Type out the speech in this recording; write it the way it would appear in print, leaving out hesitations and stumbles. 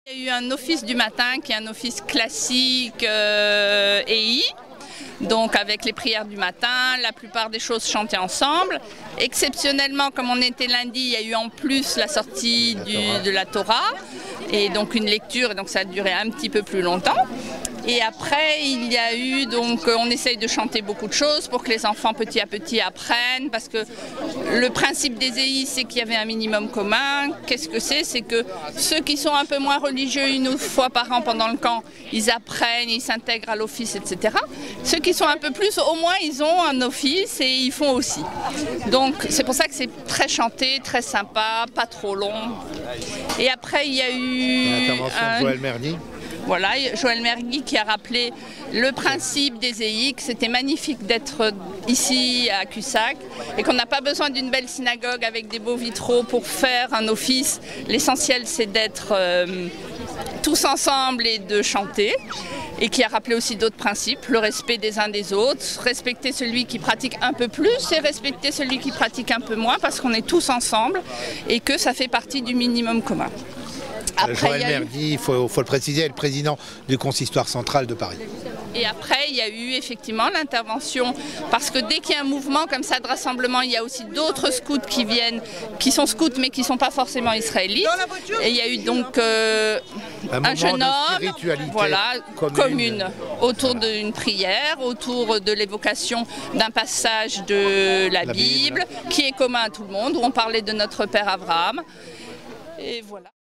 Il y a eu un office du matin qui est un office classique EI, donc avec les prières du matin, la plupart des choses chantées ensemble. Exceptionnellement, comme on était lundi, il y a eu en plus la sortie de la Torah, et donc une lecture, et donc ça a duré un petit peu plus longtemps. Et après, il y a eu, donc on essaye de chanter beaucoup de choses pour que les enfants petit à petit apprennent, parce que le principe des EI, c'est qu'il y avait un minimum commun. Qu'est-ce que c'est? C'est que ceux qui sont un peu moins religieux, une fois par an pendant le camp, ils apprennent, ils s'intègrent à l'office, etc. Ceux qui sont un peu plus, au moins ils ont un office et ils font aussi. Donc c'est pour ça que c'est très chanté, très sympa, pas trop long. Et après, il y a eu l'intervention de Joël Mergui. Voilà, Joël Mergui qui a rappelé le principe des EI, que c'était magnifique d'être ici à Cussac et qu'on n'a pas besoin d'une belle synagogue avec des beaux vitraux pour faire un office. L'essentiel, c'est d'être tous ensemble et de chanter. Et qui a rappelé aussi d'autres principes, le respect des uns des autres, respecter celui qui pratique un peu plus et respecter celui qui pratique un peu moins, parce qu'on est tous ensemble et que ça fait partie du minimum commun. Après, Joël Mergui, il faut le préciser, est le président du consistoire central de Paris. Et après, il y a eu effectivement l'intervention, parce que dès qu'il y a un mouvement comme ça de rassemblement, il y a aussi d'autres scouts qui viennent, qui sont scouts mais qui ne sont pas forcément israélites. Et il y a eu donc un jeune homme, voilà, commune, autour d'une prière, autour de l'évocation d'un passage de la Bible, qui est commun à tout le monde, où on parlait de notre père Abraham. Et voilà.